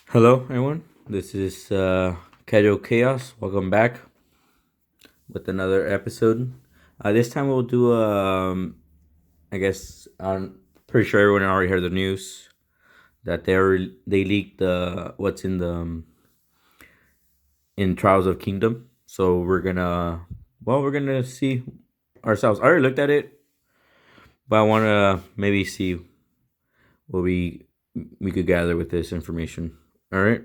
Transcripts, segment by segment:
Hello, everyone. This is Casual Chaos. Welcome back with another episode. This time we'll do. I guess I'm pretty sure everyone already heard the news that they leaked what's in the in Trials of Kingdom. So we're gonna see ourselves. I already looked at it, but I want to maybe see what we could gather with this information. All right,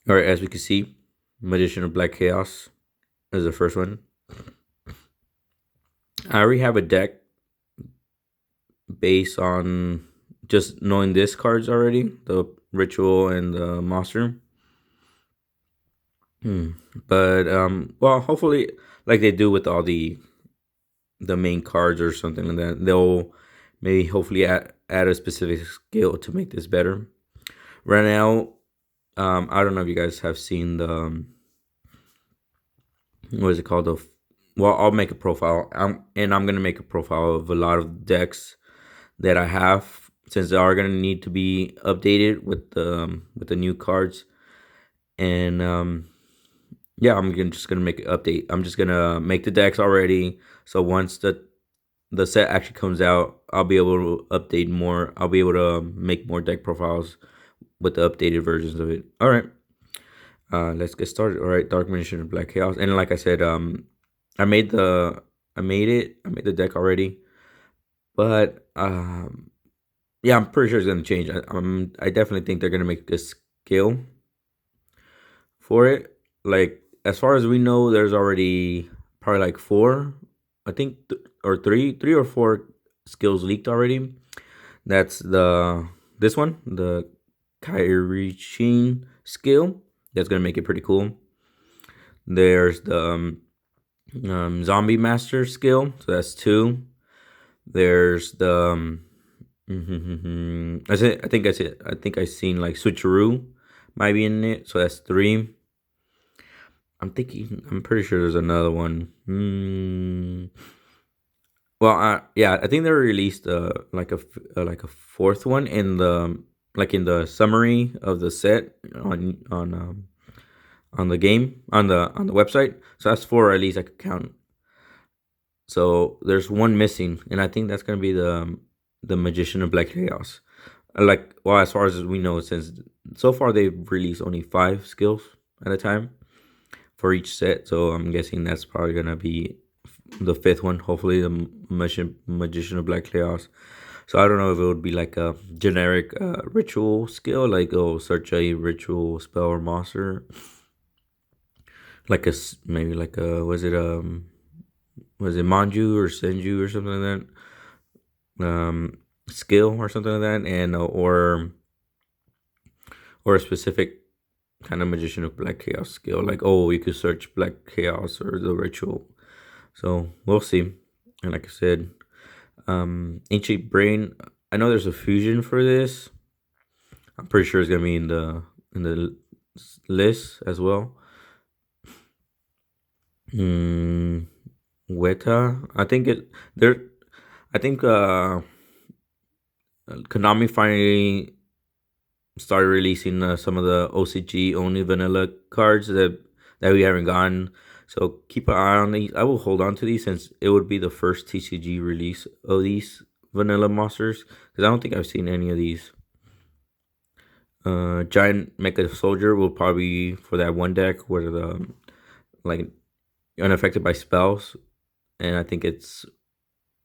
all right. As we can see, Magician of Black Chaos is the first one. I already have a deck based on just knowing this cards already, the ritual and the monster. Hmm. But well, hopefully, like they do with all the main cards or something like that, they'll maybe hopefully add a specific skill to make this better. Right now, I don't know if you guys have seen the what is it called? Well, I'll make a profile. I'm gonna make a profile of a lot of decks that I have, since they are gonna need to be updated with the new cards. And yeah, just gonna make an update. I'm just gonna make the decks already. So once the set actually comes out, I'll be able to update more. I'll be able to make more deck profiles with the updated versions of it. All right, let's get started. All right, Dark Magician of Black Chaos. And like I said, I made the I made the deck already, but yeah, I'm pretty sure it's gonna change. I definitely think they're gonna make a skill for it. Like as far as we know, there's already probably like four, I think, or three or four skills leaked already. That's this one, the Kyrie skill. That's gonna make it pretty cool. There's the Zombie Master skill, so that's two. There's the that's it. I think that's it. I think I seen like Switcheroo might be in it, so that's three. I'm pretty sure there's another one. Well, yeah, I think they released like a fourth one in the in the summary of the set on the game on the website. So that's four at least I could count. So there's one missing, and I think that's gonna be the Magician of Black Chaos. Like, well, as far as we know, since so far they've released only five skills at a time for each set. So I'm guessing that's probably gonna be the fifth one. Hopefully, the Magician of Black Chaos. So I don't know if it would be like a generic ritual skill, like search a ritual spell or monster, like maybe like a was it Manju or Senju or something like that, skill or something like that, and or a specific kind of Magician of Black Chaos skill, like you could search Black Chaos or the ritual. So we'll see. And like I said, Ancient Brain. I know there's a fusion for this. I'm pretty sure it's gonna be in the list as well. Mm, Weta. I think it there. I think Konami finally started releasing some of the OCG only vanilla cards that we haven't gotten. So keep an eye on these. I will hold on to these since it would be the first TCG release of these vanilla monsters, because I don't think I've seen any of these. Giant Mecha Soldier will probably be for that one deck where the like unaffected by spells, and I think it's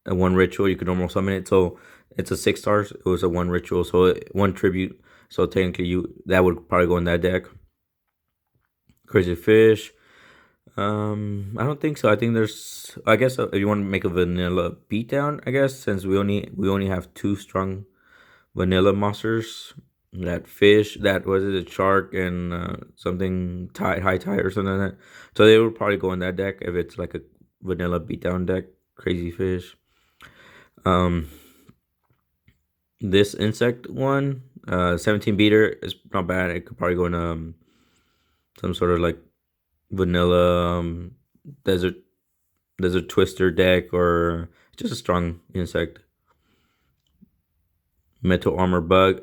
a one ritual. You can normal summon it, so it's a 6 stars. It was a one ritual, so one tribute. So technically, that would probably go in that deck. Crazy Fish. I don't think so. I think there's. I guess if you want to make a vanilla beatdown, I guess since we only have two strong vanilla monsters. That fish, that was it, a shark and something high tide or something like that. So they would probably go in that deck if it's like a vanilla beatdown deck. Crazy Fish. Um, this insect one, 17 beater is not bad. It could probably go in some sort of like vanilla desert twister deck, or just a strong insect. Metal Armor Bug.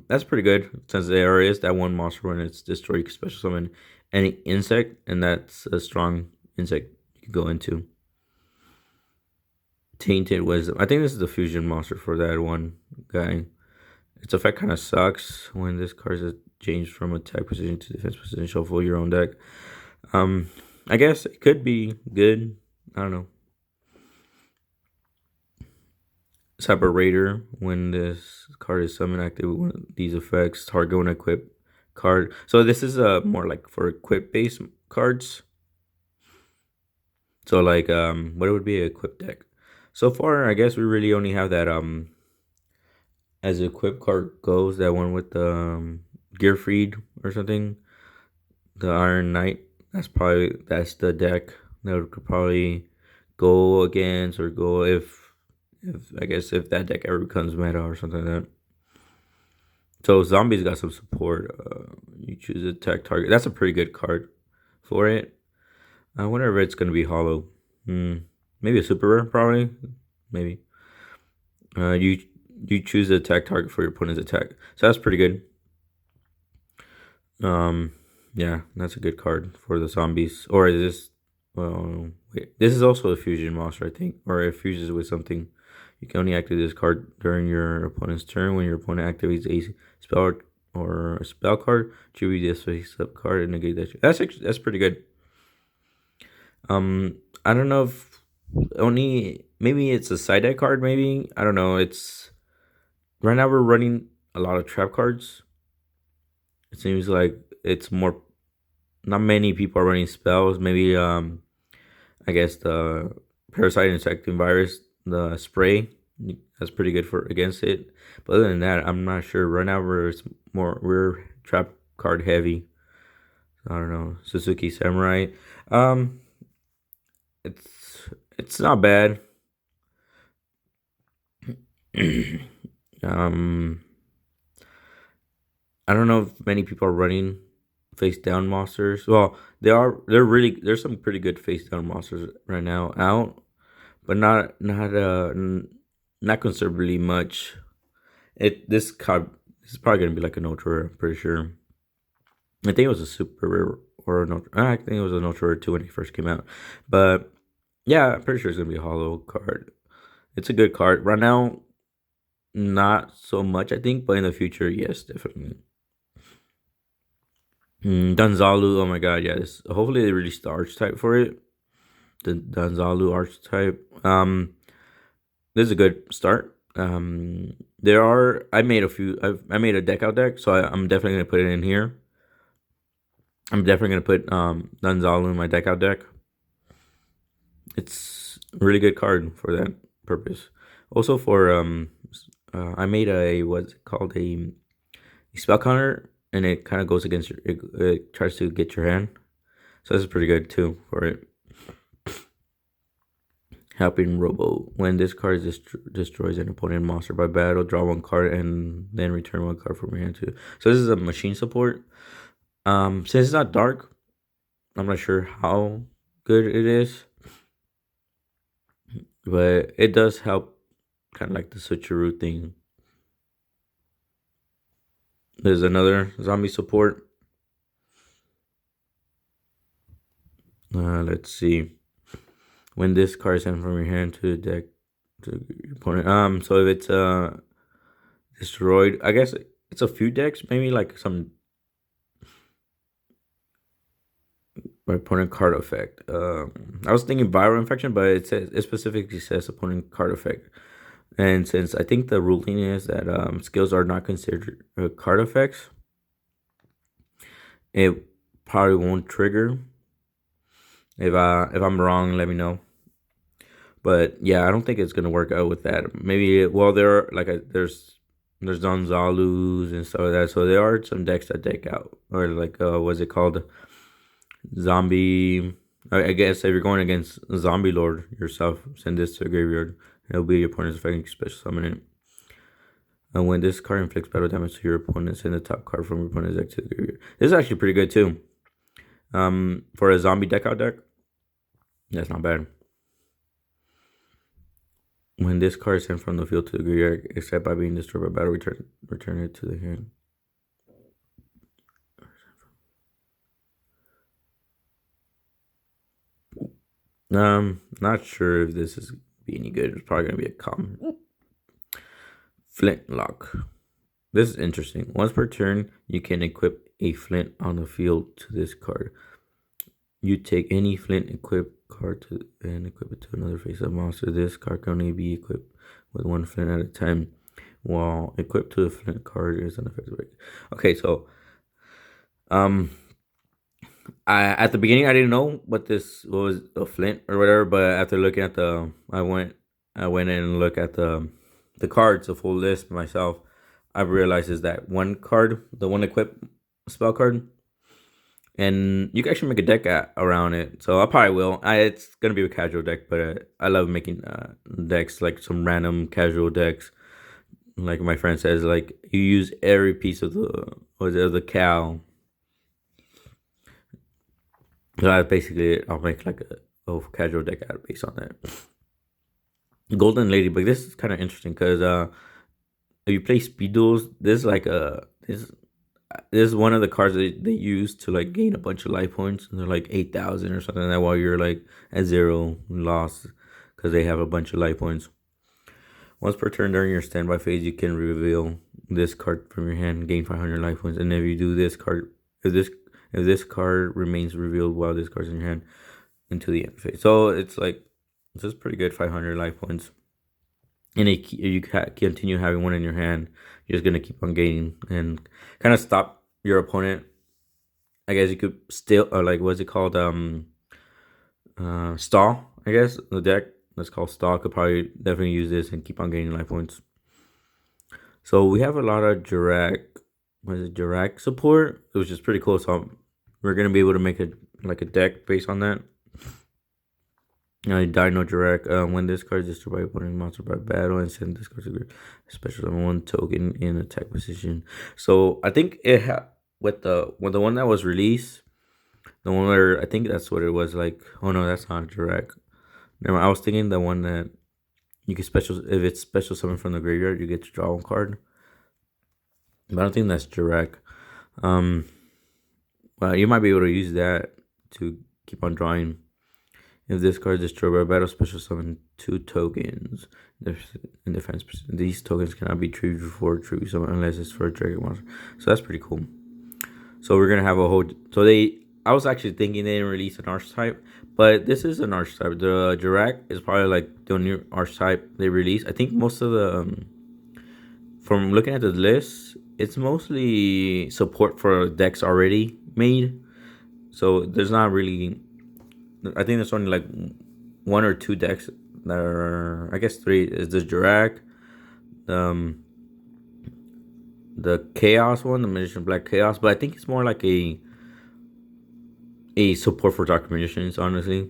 That's pretty good since there is that one monster when it's destroyed, you can special summon any insect, and that's a strong insect you can go into. Tainted Wisdom. I think this is the fusion monster for that one guy. Its effect kind of sucks when this card is changed from attack position to defense position. Shuffle your own deck. Um, I guess it could be good. I don't know. Cyber Raider. When this card is summoned, active one of these effects. Target when equip card. So this is more like for equip based cards. So like what would be an equip deck? So far, I guess we really only have that as equip card goes, that one with the Gearfried or something, the Iron Knight. That's the deck that could probably go against or go if I guess if that deck ever becomes meta or something like that. So zombies got some support. You choose a tech target. That's a pretty good card for it. I wonder if it's gonna be hollow. Maybe a super rare, probably. Maybe. You choose the attack target for your opponent's attack. So that's pretty good. Um, yeah, that's a good card for the zombies. Or is this? Well, wait. This is also a fusion monster, I think, or it fuses with something. You can only activate this card during your opponent's turn. When your opponent activates a spell or a spell card, choose this face-up card and negate that. That's pretty good. I don't know if only maybe it's a side deck card. Maybe I don't know. It's right now we're running a lot of trap cards. It seems like it's more. Not many people are running spells. Maybe I guess the parasite infecting virus, the spray, that's pretty good for against it. But other than that, I'm not sure. Right now we're trap card heavy. I don't know. Suzuki Samurai. Um, it's not bad. um, I don't know if many people are running face down monsters. Well, there's some pretty good face down monsters right now out, but not considerably much. This card is probably gonna be like an ultra. I'm pretty sure. I think it was a super rare or an ultra. I think it was an ultra rare too when it first came out, but yeah, I'm pretty sure it's gonna be a hollow card. It's a good card right now. Not so much, I think, but in the future, yes, definitely. Danzalu, oh my god, yeah. Hopefully they release the archetype for it. The Danzalu archetype. This is a good start. There are I made a few. I made a deck out deck, so I'm definitely gonna put it in here. I'm definitely gonna put Danzalu in my deck out deck. It's a really good card for that purpose. Also for I made a what's it called a spell counter, and it kind of goes against it tries to get your hand. So this is pretty good too for it. Helping Robo. When this card destroys an opponent monster by battle, draw one card and then return one card from your hand to. So this is a machine support. Since it's not dark, I'm not sure how good it is, but it does help, kind of like the switcheroo thing. There's another zombie support. Let's see. When this card is sent from your hand to the deck to your opponent. So if it's destroyed, I guess it's a few decks, maybe like some opponent card effect. I was thinking viral infection, but it specifically says opponent card effect. And since I think the ruling is that skills are not considered card effects, it probably won't trigger. If I'm wrong, let me know. But yeah, I don't think it's gonna work out with that. Maybe well, there are like there's Donzalus and stuff like that. So there are some decks that deck out or like what's it called? Zombie. I guess if you're going against Zombie Lord yourself, send this to a graveyard. It'll be your opponent's effect special summon it. And when this card inflicts battle damage to your opponent, send the top card from your opponent's deck to the graveyard. This is actually pretty good too. For a zombie deck out deck, that's not bad. When this card is sent from the field to the graveyard, except by being destroyed by battle, return it to the hand. Not sure if this is be any good. It's probably gonna be a common. Flintlock. This is interesting. Once per turn, you can equip a flint on the field to this card. You take any flint equipped card and equip it to another face-up monster. This card can only be equipped with one flint at a time, while equipped to the flint card is unaffected. Okay, so um, I at the beginning I didn't know what was a flint or whatever, but after looking at I went in and looked at the cards, the full list myself. I realized is that one card, the one equip spell card, and you can actually make a deck around it. So I probably will. It's gonna be a casual deck, but I love making decks like some random casual decks. Like my friend says, like you use every piece of the cow. So I basically I'll make like a casual deck out based on that. Golden Ladybug. This is kind of interesting because if you play speed duels, this is like this is one of the cards that they use to like gain a bunch of life points. And they're like 8,000 or something like that while you're like at 0 lost because they have a bunch of life points. Once per turn during your standby phase, you can reveal this card from your hand, gain 500 life points. And if you do this card, if this card remains revealed while this card's in your hand into the end phase. So it's like this is pretty good, 500 life points. And you continue having one in your hand, you're just gonna keep on gaining and kind of stop your opponent. I guess you could still, or like what's it called? Stall. I guess the deck that's called stall could probably definitely use this and keep on gaining life points. So we have a lot of Dirac support, which is pretty cool. So we're gonna be able to make a deck based on that. Dino Direct. When this card is destroyed by opponent monster by battle and send this card to special summon one token in attack position. So I think with the one that was released, the one where I think that's what it was like. Oh no, that's not Direct. Never. I was thinking the one that you can if it's special summon from the graveyard, you get to draw one card. But I don't think that's Direct. Well, you might be able to use that to keep on drawing. If this card is destroyed by battle, special summon 2 tokens in defense. These tokens cannot be treated for tribute summon unless it's for a dragon monster. So that's pretty cool. So we're gonna have a whole. I was actually thinking they didn't release an archetype, but this is an archetype. The Dirac is probably like the new archetype they released. I think most of the from looking at the list, it's mostly support for decks already made. So there's not really. I think there's only like 1 or 2 decks that are. I guess 3 is the Dirac, the Chaos one, the Magician Black Chaos. But I think it's more like a support for Dark Magicians, honestly.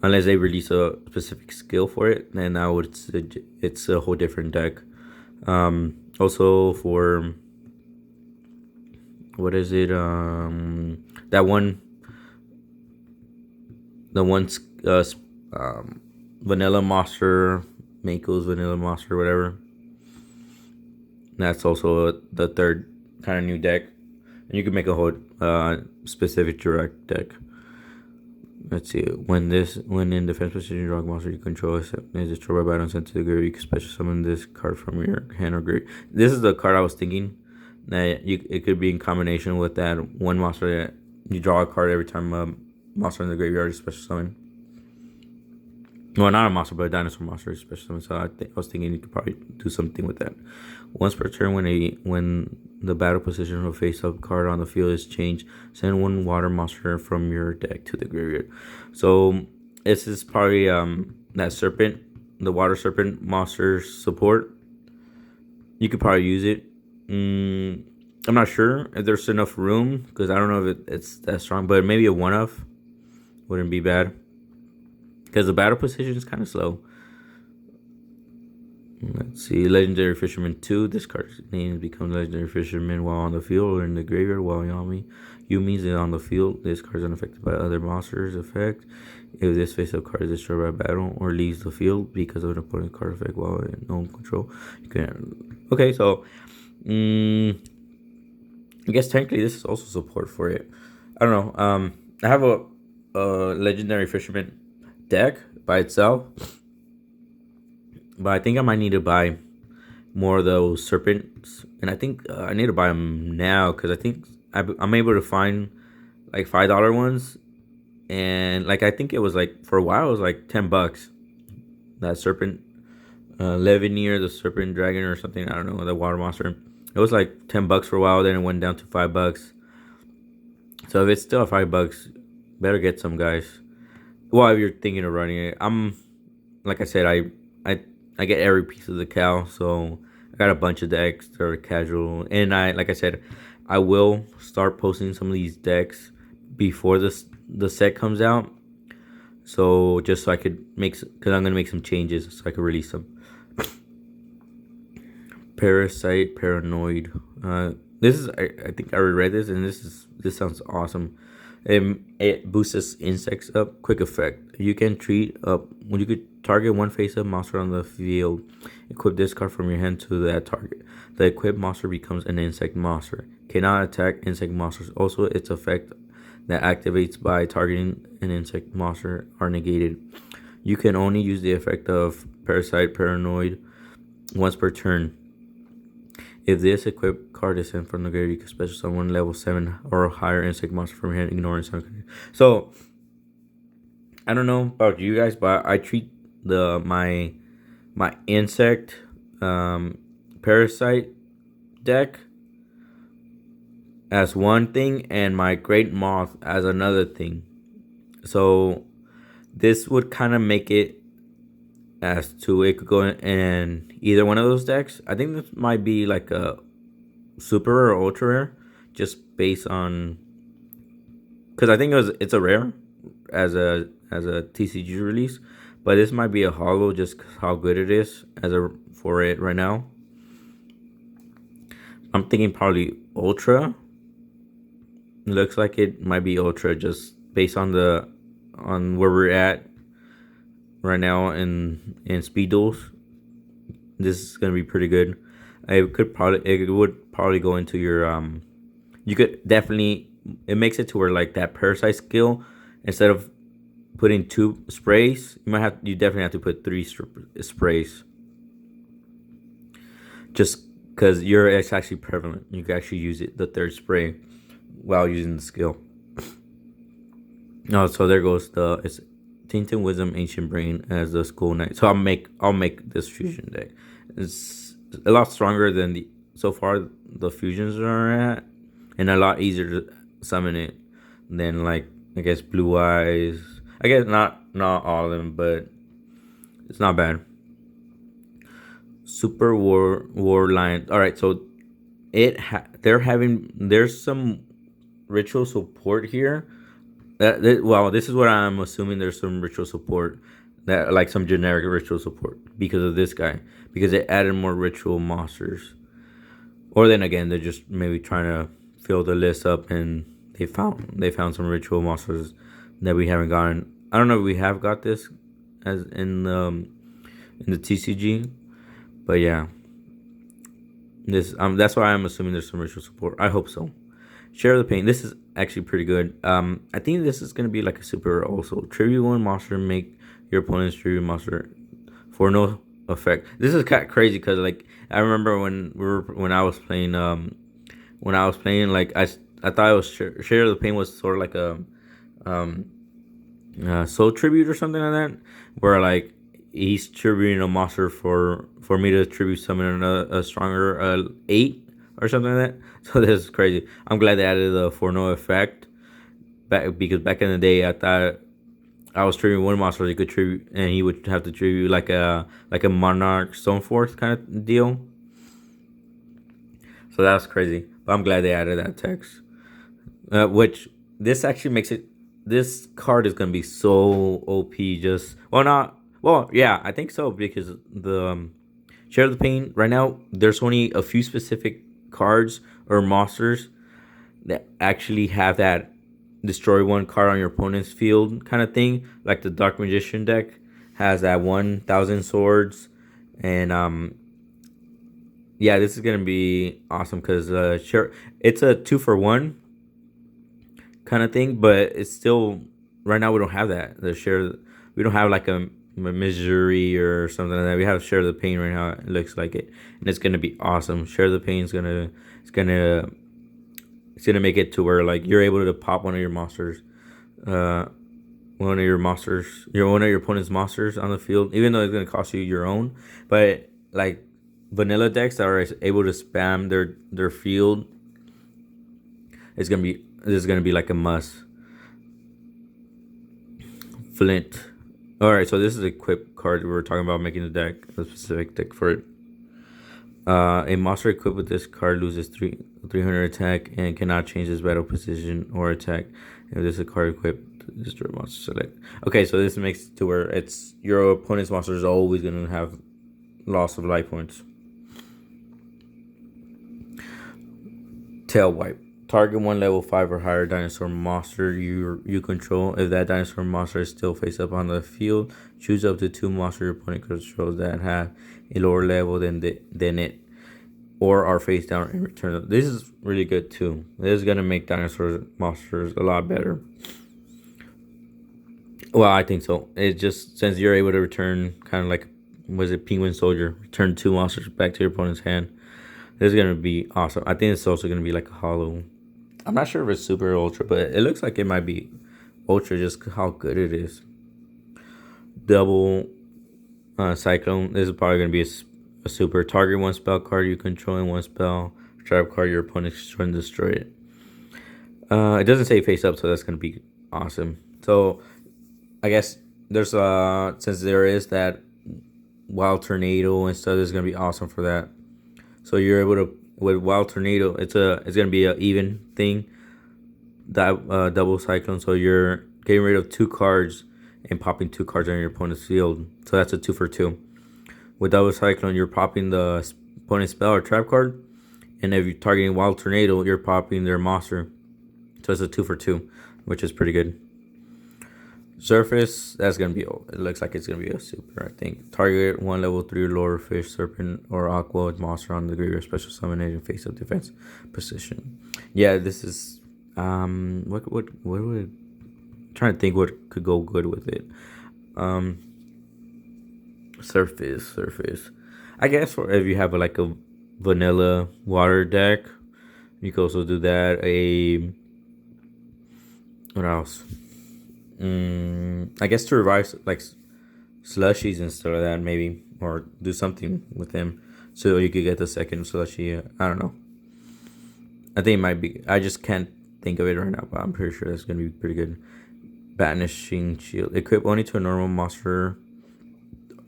Unless they release a specific skill for it, then it's a whole different deck. Also for what is it? That one. The one Vanilla Monster, Mako's Vanilla Monster, whatever. That's also the third kind of new deck, and you can make a whole specific direct deck. Let's see. When in defense position, draw a monster you control is destroyed by battle and sent to the grave. You can special summon this card from your hand or grave. This is the card I was thinking that it could be in combination with that one monster that you draw a card every time monster in the graveyard is special summon. Well, not a monster, but a dinosaur monster is special summon. So I was thinking you could probably do something with that. Once per turn, when the battle position of a face-up card on the field is changed, send 1 water monster from your deck to the graveyard. So this is probably that serpent, the water serpent monster support. You could probably use it. I'm not sure if there's enough room because I don't know if it's that strong, but maybe a 1-off wouldn't be bad because the battle position is kind of slow. Let's see. Legendary Fisherman 2. This card's name becomes Legendary Fisherman while on the field or in the graveyard while Yumi's is on the field. This card is unaffected by other monsters' effect. If this face-up card is destroyed by battle or leaves the field because of an opponent's card effect while in no control, you can. Okay, so I guess technically this is also support for it. I don't know. I have a Legendary Fisherman deck by itself, but I think I might need to buy more of those serpents, and I think I need to buy them now because I think I'm able to find like $5 ones, and like I think it was like for a while it was like $10. That serpent, Levenier, the serpent dragon or something. I don't know, the water monster. It was like $10 for a while. Then it went down to $5. So if it's still $5, better get some, guys. Well, if you're thinking of running it, like I said, I get every piece of the cow, so I got a bunch of decks that are casual, and like I said, I will start posting some of these decks before the set comes out, so just so I could because I'm gonna make some changes so I could release them. Parasite, Paranoid. This is I think I already read this, and this sounds awesome. It boosts insects up. Quick effect. You can treat up when you could target one face-up monster on the field. Equip this card from your hand to that target. The equipped monster becomes an insect monster. Cannot attack insect monsters. Also, its effect that activates by targeting an insect monster are negated. You can only use the effect of Parasite, Paranoid once per turn. If this equipped card is sent from the graveyard, you can special summon level 7 or higher insect monster from your hand, ignoring summon. So, I don't know about you guys, but I treat my insect parasite deck as one thing and my great moth as another thing. So, this would kind of make it as to it could go in either one of those decks. I think this might be like a super or ultra rare, just based on because I think it's a rare as a TCG release, but this might be a hollow just how good it is as a for it right now. I'm thinking probably ultra. Looks like it might be ultra just based on where we're at right now in speed duels. This is gonna be pretty good. It would probably go into your you could definitely it makes it to where like that parasite skill, instead of putting 2 sprays, you definitely have to put 3 sprays, just because it's actually prevalent. You can actually use the 3rd spray while using the skill. Oh, so there goes it's Tainted Wisdom, Ancient Brain as the School Knight. So I'll make this fusion deck. It's a lot stronger than so far the fusions are at, and a lot easier to summon it than like I guess Blue Eyes. I guess not all of them, but it's not bad. Super War Lion. All right, so there's some ritual support here. Well, this is what I'm assuming. There's some ritual support that like some generic ritual support because of this guy, because they added more ritual monsters. Or then again, they're just maybe trying to fill the list up, and they found some ritual monsters that we haven't gotten. I don't know if we have got this as in the TCG, but yeah, that's why I'm assuming there's some ritual support. I hope so. Share the Pain. This is actually pretty good. I think this is gonna be like a super also. Tribute one monster, make your opponent's tribute monster for no effect. This is kind of crazy because like I remember when I was playing like I thought it was Share the Pain was sort of like a soul tribute or something like that, where like he's tributing a monster for me to tribute summon a stronger 8 or something like that. So this is crazy. I'm glad they added the for no effect because back in the day I thought I was tributing one monster he could tribute, and he would have to tribute like a Monarch Stoneforth kind of deal. So that's crazy. But I'm glad they added that text. Which this actually makes it. This card is gonna be so OP. Yeah, I think so because Share the pain. Right now, there's only a few specific cards or monsters that actually have that destroy one card on your opponent's field kind of thing. Like the Dark Magician deck has that 1,000 swords, and yeah, this is gonna be awesome because sure, it's a 2 for 1 kind of thing, but it's still right now we don't have that. The share we don't have like a misery or something like that. We have share the pain right now. It looks like it, and it's gonna be awesome. Share the pain is gonna it's gonna it's gonna make it to where like you're able to pop one of your monsters, uh, one of your opponent's monsters on the field, even though it's gonna cost you your own. But like vanilla decks that are able to spam their field, this is gonna be like a must. Flint. All right, so this is a equip card. We were talking about making the deck, a specific deck for it. A monster equipped with this card loses 300 attack and cannot change its battle position or attack. If this is a card equipped, destroy monster select. Okay, so this makes it to where it's your opponent's monster is always gonna have loss of life points. Tail wipe. Target one level 5 or higher dinosaur monster you control. If that dinosaur monster is still face up on the field, choose up to 2 monster your opponent controls that have a lower level than it, or are face down and return. This is really good too. This is gonna make dinosaur monsters a lot better. Well, I think so. It just since you're able to return kind of like was it Penguin Soldier, return 2 monsters back to your opponent's hand. This is gonna be awesome. I think it's also gonna be like a hollow. I'm not sure if it's super or ultra, but it looks like it might be ultra just how good it is. Double cyclone. This is probably gonna be a super. Target 1 spell card you control and 1 spell trap card your opponent control and destroy it. It doesn't say face up, so that's gonna be awesome. So I guess there's since there is that wild tornado and stuff, this is gonna be awesome for that. So you're able to with wild tornado. It's gonna be an even thing. That double cyclone. So you're getting rid of 2 cards and popping 2 cards on your opponent's field. So that's a 2 for 2. With double cyclone, you're popping the opponent's spell or trap card, and if you're targeting wild tornado, you're popping their monster. So it's a 2 for 2, which is pretty good. Surface, that's gonna be. It looks like it's gonna be a super. I think target 1 level 3 or lower fish, serpent, or aqua monster on the graveyard special summon agent face up defense position. Yeah, this is what would I'm trying to think what could go good with it. Surface. I guess for if you have like a vanilla water deck, you can also do that. What else? I guess to revive like slushies and stuff like that, maybe, or do something with them so you could get the second slushie. I don't know. I think it might be. I just can't think of it right now, but I'm pretty sure that's gonna be pretty good. Banishing shield. Equip only to a normal monster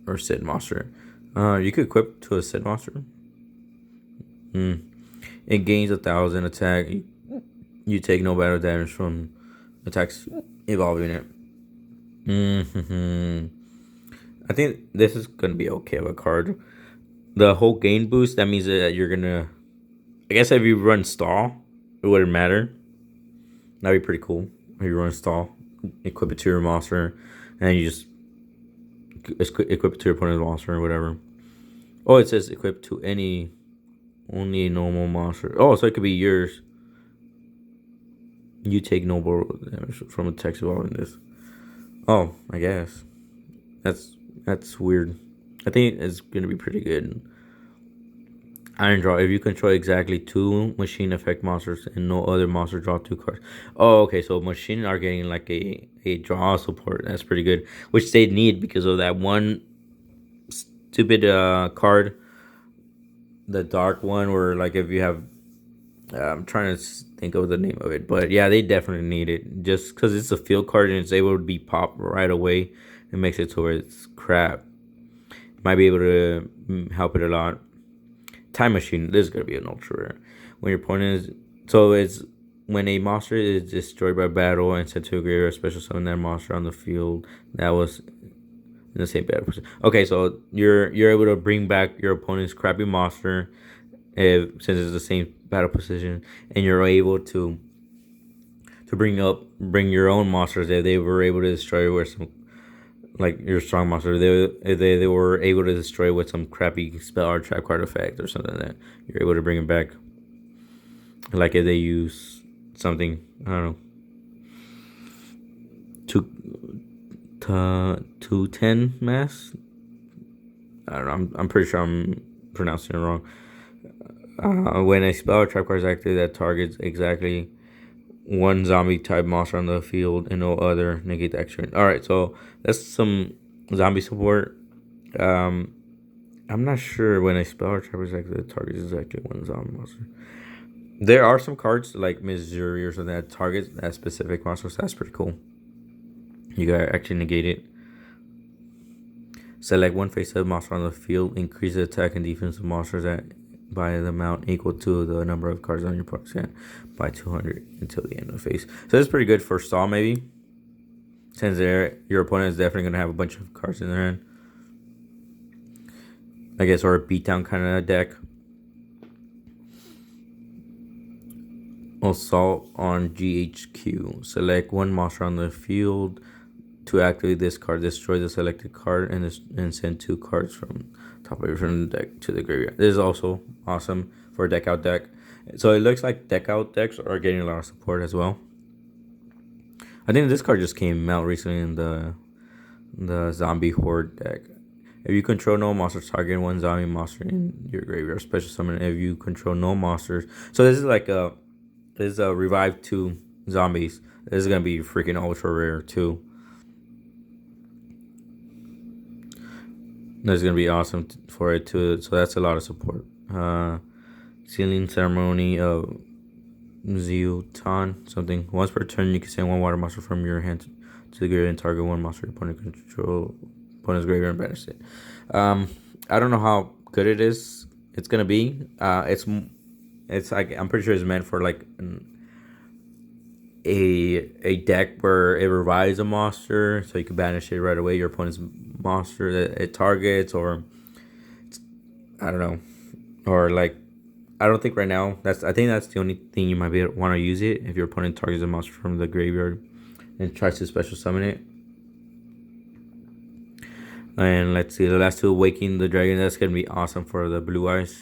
or Sid monster. You could equip to a Sid monster. It gains 1,000 attack. You take no battle damage from attacks involving it. I think this is gonna be okay of a card. The whole gain boost, that means that you're gonna. I guess if you run stall, it wouldn't matter. That'd be pretty cool. If you run stall, equip it to your monster, and you just equip it to your opponent's monster or whatever. Oh, it says equip to only a normal monster. Oh, so it could be yours. You take no borrow damage from a text involving this. Oh, I guess. That's weird. I think it's gonna be pretty good. Iron Draw. If you control exactly 2 machine effect monsters and no other monster, draw 2 cards. Oh, okay. So machine are getting like a draw support. That's pretty good, which they need because of that one stupid card, the dark one, where like if you have. I'm trying to think of the name of it, but yeah, they definitely need it just because it's a field card and it's able to be popped right away. It makes it so it's crap. Might be able to help it a lot. Time Machine. This is gonna be an ultra rare. When your opponent is it's when a monster is destroyed by battle and sent to a graveyard, special summon that monster on the field. That was in the same battle position. Okay, so you're able to bring back your opponent's crappy monster if since it's the same battle position, and you're able to bring your own monsters that they were able to destroy with some like your strong monster. They were able to destroy with some crappy spell or trap card effect or something like that. You're able to bring it back. Like if they use something, I don't know, two to 210 mass. I don't know. I'm pretty sure I'm pronouncing it wrong. When a spell or trap card is active that targets exactly one zombie type monster on the field and no other, negate the action. All right, so that's some zombie support. Um, I'm not sure when a spell or trap is active that targets exactly one zombie monster. There are some cards like Missouri or something that targets that specific monster, so that's pretty cool. You gotta actually negate it. Select one face-up monster on the field. Increase the attack and defense of monsters at by the amount equal to the number of cards on your opponent's hand by 200 until the end of the phase. So that's pretty good for stall maybe. Since your opponent is definitely gonna have a bunch of cards in their hand. I guess, or a beatdown kind of deck. Assault on GHQ. Select one monster on the field. To activate this card, destroy the selected card and send two cards from top of your deck to the graveyard. This is also awesome for a deck out deck. So it looks like deck out decks are getting a lot of support as well. I think this card just came out recently in the zombie horde deck. If you control no monsters, target one zombie monster in your graveyard. Special summon if you control no monsters. So this is a revive 2 zombies. This is gonna be freaking ultra rare too. That's gonna be awesome for it too. So that's a lot of support. Sealing ceremony of Zeoton something. Once per turn, you can send one water monster from your hand to the graveyard and target one monster your opponent's graveyard and banish it. I don't know how good it is. It's gonna be. It's like I'm pretty sure it's meant for like a deck where it revives a monster, so you can banish it right away. Your opponent's monster that it targets, or I don't know, or like I don't think right now. I think that's the only thing you might want to use it if your opponent targets a monster from the graveyard and tries to special summon it. And let's see, the last two, Waking the Dragon. That's gonna be awesome for the blue eyes.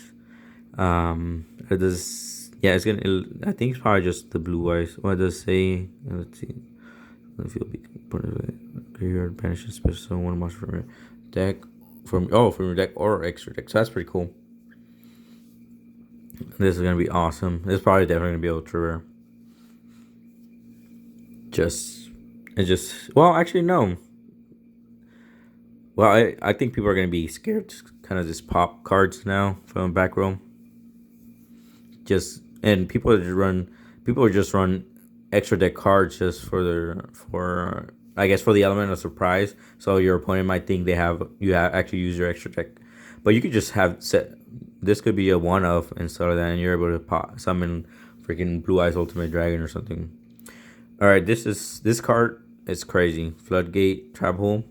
Yeah, it's gonna. I think it's probably just the blue eyes. What does it say? Let's see. If you'll be part of it, graveyard banishes special summon one monster from your deck, from your deck or extra deck. So that's pretty cool. This is gonna be awesome. This is probably definitely gonna be ultra rare. Well, actually no. Well, I think people are gonna be scared to kind of just pop cards now from back row. People just run extra deck cards just for I guess for the element of surprise. So your opponent might think you actually use your extra deck, but you could just have set. This could be a one of instead of that, and you're able to summon freaking Blue Eyes Ultimate Dragon or something. All right, this card is crazy. Floodgate Trap Hole.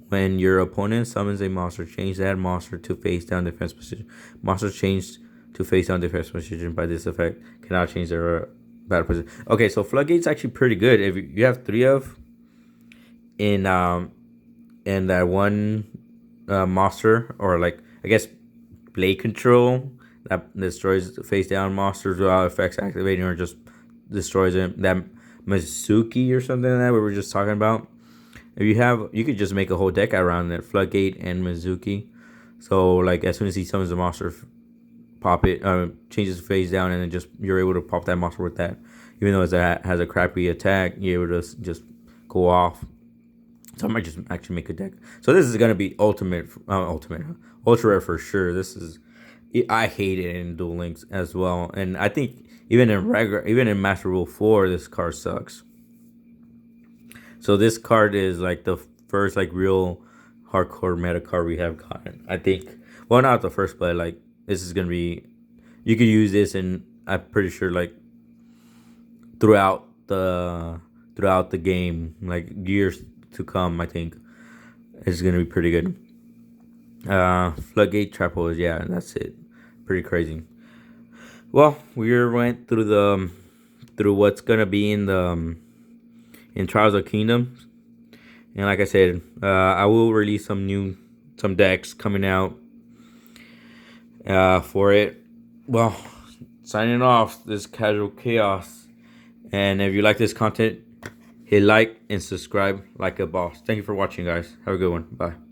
When your opponent summons a monster, change that monster to face down defense position. Monsters changed to face down defense position by this effect cannot change their battle position. Okay, so Floodgate's actually pretty good. If you have 3 of in that one monster, or like I guess Blade Control that destroys face down monsters without effects activating, or just destroys them. That Mizuki or something like that we were just talking about. If you could just make a whole deck around that Floodgate and Mizuki. So like as soon as he summons a monster, pop it, changes phase down, and then you're able to pop that monster with that. Even though it has a crappy attack, you're able to just go off. So I might just actually make a deck. So this is gonna be ultra rare for sure. I hate it in Duel Links as well, and I think even in Master Rule 4, this card sucks. So this card is like the first like real hardcore meta card we have gotten. I think, well, not the first, but like this is gonna be. You could use this, and I'm pretty sure like throughout the game, like years to come. I think is gonna be pretty good. Floodgate trap holes, yeah, that's it. Pretty crazy. Well, we went through the through what's gonna be in the in Trials of Kingdoms, and like I said, I will release some decks coming out for it. Well, signing off. This Casual Chaos, and if you like this content, hit like and subscribe like a boss. Thank you for watching, guys. Have a good one. Bye.